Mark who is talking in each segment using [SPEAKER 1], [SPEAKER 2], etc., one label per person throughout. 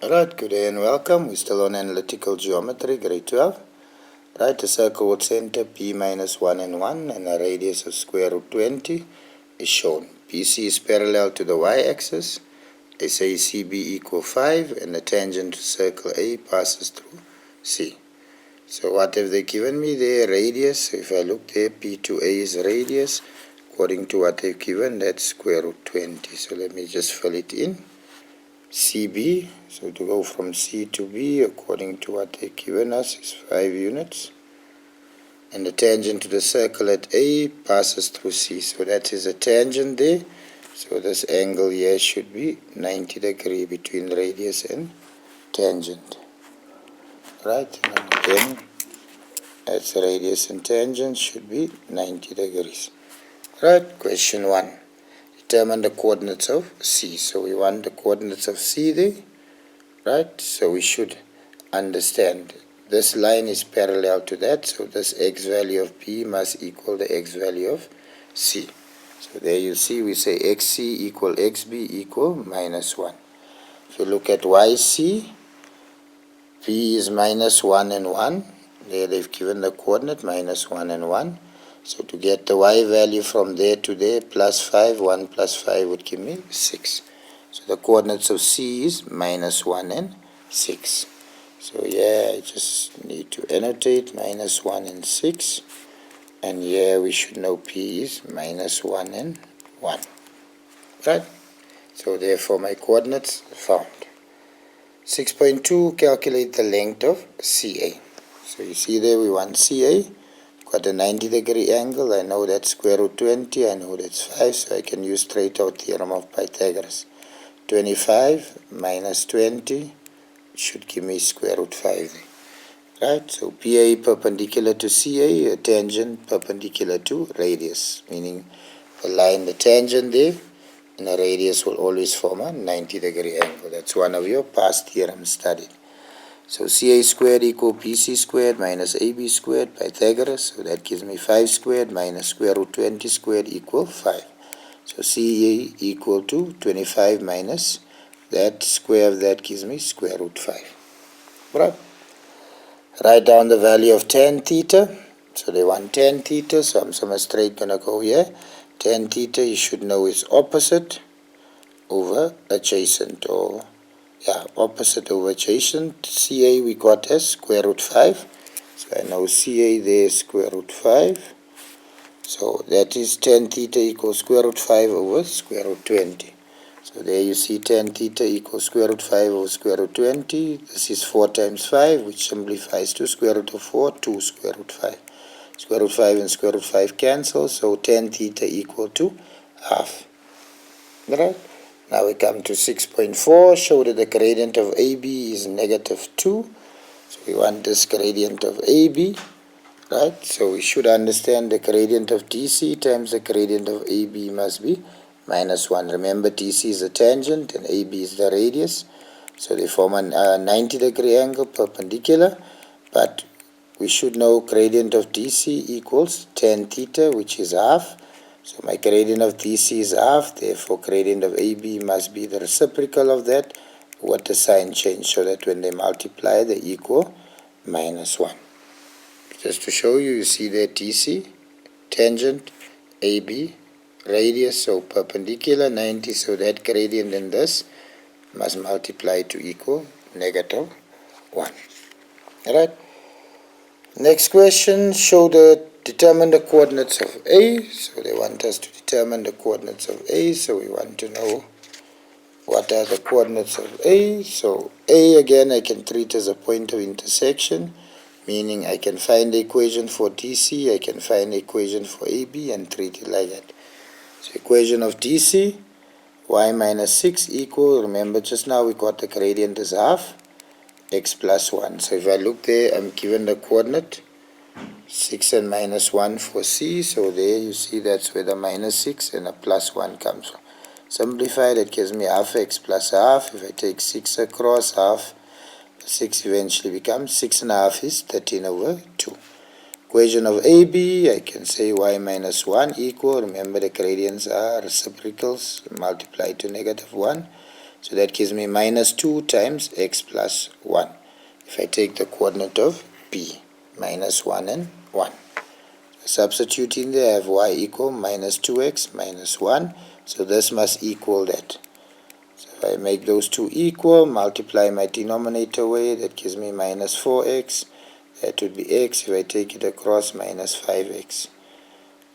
[SPEAKER 1] Alright, good day and welcome. We're still on analytical geometry, grade 12. Right, a circle with center P minus 1 and 1 and a radius of square root 20 is shown. PC is parallel to the y-axis. They say CB equal 5 and the tangent to circle A passes through C. So what have they given me there? Radius. So if I look there, P2A is radius. According to what they've given, that's square root 20. So let me just fill it in. CB, so to go from C to B according to what they've given us is 5 units, and the tangent to the circle at A passes through C, so that is a tangent there. So this angle here should be 90 degree between radius and tangent, right? And then again, that's radius and tangent should be 90 degrees. Right, question 1. Determine the coordinates of C. So we want the coordinates of C there, right? So we should understand this line is parallel to that, so this x value of P must equal the x value of C. So there you see we say xc equal xb equal minus 1. If you look at yc, P is minus 1 and 1. There they've given the coordinate minus 1 and 1. So to get the y value from there to there, plus 5, 1 plus 5 would give me 6. So the coordinates of C is minus 1 and 6. So yeah, I just need to annotate minus 1 and 6. And here we should know P is minus 1 and 1. Right? So therefore my coordinates found. 6.2, calculate the length of CA. So you see there we want CA. Got a 90 degree angle. I know that's square root 20. I know that's 5. So I can use straight out theorem of Pythagoras. 25 minus 20 should give me square root 5. Right? So PA perpendicular to CA, a tangent perpendicular to radius. Meaning a line, the tangent there, and a radius will always form a 90 degree angle. That's one of your past theorems studied. So CA squared equal PC squared minus AB squared, Pythagoras. So that gives me 5 squared minus square root 20 squared equal 5. So CA equal to 25 minus that square of that gives me square root 5. Right? Write down the value of tan theta. So they want tan theta, so I'm straight going to go here. Tan theta you should know is opposite over adjacent, or opposite over adjacent. CA we got as square root 5. So I know CA there is square root 5. So that is tan theta equals square root 5 over square root 20. So there you see tan theta equals square root 5 over square root 20. This is 4 times 5, which simplifies to square root of 4, 2 square root 5. Square root 5 and square root 5 cancel, so tan theta equal to half. Right? Now we come to 6.4, show that the gradient of AB is negative 2. So we want this gradient of AB, right? So we should understand the gradient of DC times the gradient of AB must be minus 1. Remember, DC is the tangent and AB is the radius. So they form a 90 degree angle perpendicular, but we should know gradient of DC equals tan theta, which is half. So my gradient of DC is half, therefore gradient of AB must be the reciprocal of that with the sign change, so that when they multiply they equal minus 1. Just to show you, you see there DC, tangent, AB, radius, so perpendicular 90, so that gradient in this must multiply to equal negative 1. Alright. Next question, determine the coordinates of A. So they want us to determine the coordinates of A. So we want to know what are the coordinates of A. So A again I can treat as a point of intersection, meaning I can find the equation for DC, I can find the equation for AB and treat it like that. So equation of DC, y minus 6 equal, remember just now we got the gradient as half, x plus 1. So if I look there, I'm given the coordinate 6 and minus 1 for C. So there you see that's where the minus 6 and a plus 1 comes from. Simplify, that gives me half x plus half. If I take 6 across, half, 6 eventually becomes 6 and a half is 13 over 2. Equation of AB, I can say y minus 1 equal, remember the gradients are reciprocals, multiply to negative 1. So that gives me minus 2 times x plus 1. If I take the coordinate of P, minus 1 and 1. Substituting there, I have y equal minus 2x minus 1. So this must equal that. So if I make those two equal, multiply my denominator away, that gives me minus 4x. That would be x. If I take it across, minus 5x.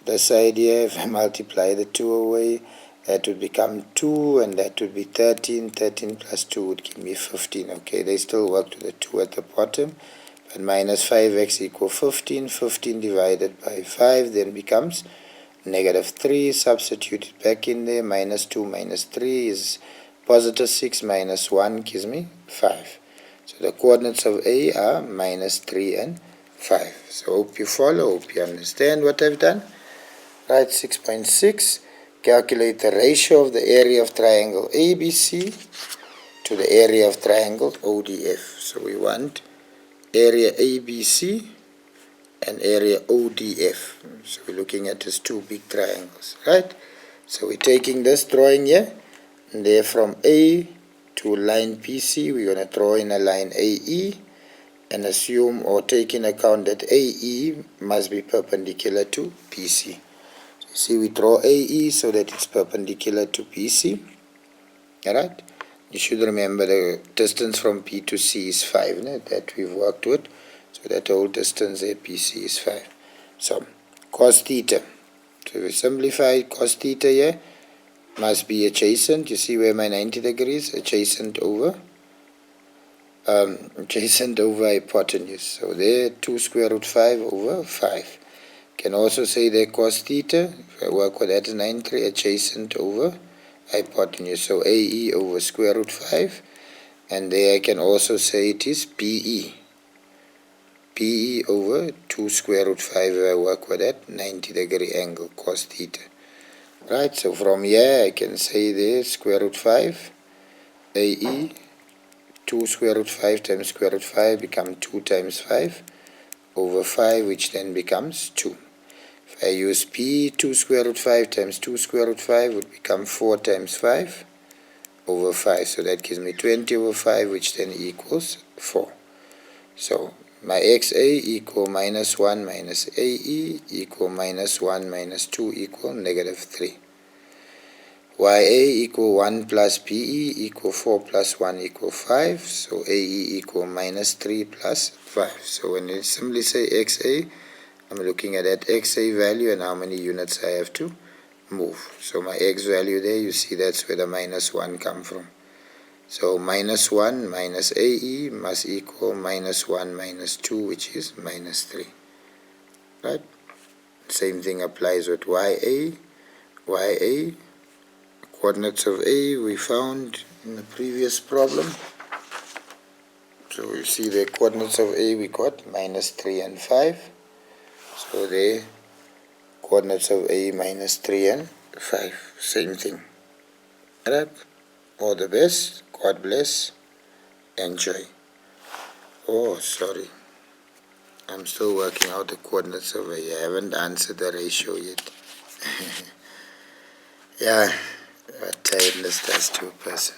[SPEAKER 1] This side here, if I multiply the 2 away, that would become 2, and that would be 13. 13 plus 2 would give me 15. Okay, they still work to the 2 at the bottom. But minus 5x equal 15. 15 divided by 5 then becomes negative 3. Substitute it back in there. Minus 2 minus 3 is positive 6 minus 1 gives me 5. So the coordinates of A are minus 3 and 5. So hope you follow, hope you understand what I've done. Right, 6.6. Calculate the ratio of the area of triangle ABC to the area of triangle ODF. So we want area ABC and area ODF. So we're looking at these two big triangles, right? So we're taking this drawing here, and there from A to line PC, we're going to draw in a line AE and assume or take in account that AE must be perpendicular to PC. See, we draw AE so that it's perpendicular to PC. Alright? You should remember the distance from P to C is 5, that we've worked with. So that whole distance there, PC is 5. So, cos theta. So we simplify cos theta here. Must be adjacent. You see where my 90 degrees? Adjacent over hypotenuse. So there, 2 square root 5 over 5. Can also say that cos theta, if I work with that, is 90 adjacent over hypotenuse. So AE over square root 5. And there I can also say it is PE. PE over 2 square root 5 if I work with that 90 degree angle cos theta. Right, so from here I can say there square root 5 AE 2 square root 5 times square root 5 become 2 times 5 over 5, which then becomes 2. If I use P, 2 square root 5 times 2 square root 5 would become 4 times 5 over 5. So that gives me 20 over 5, which then equals 4. So my XA equal minus 1 minus AE equal minus 1 minus 2 equal negative 3. YA equal 1 plus PE equal 4 plus 1 equal 5. So AE equal minus 3 plus 5. So when you simply say XA, I'm looking at that XA value and how many units I have to move. So my X value there, you see that's where the minus 1 come from. So minus 1 minus AE must equal minus 1 minus 2, which is minus 3. Right? Same thing applies with YA. YA, coordinates of A we found in the previous problem. So we see the coordinates of A we got minus 3 and 5. So the coordinates of A minus 3 and 5. Same thing. Alright? All the best. God bless. Enjoy. Oh, sorry. I'm still working out the coordinates of A. I haven't answered the ratio yet. Yeah, what tiredness does to a person.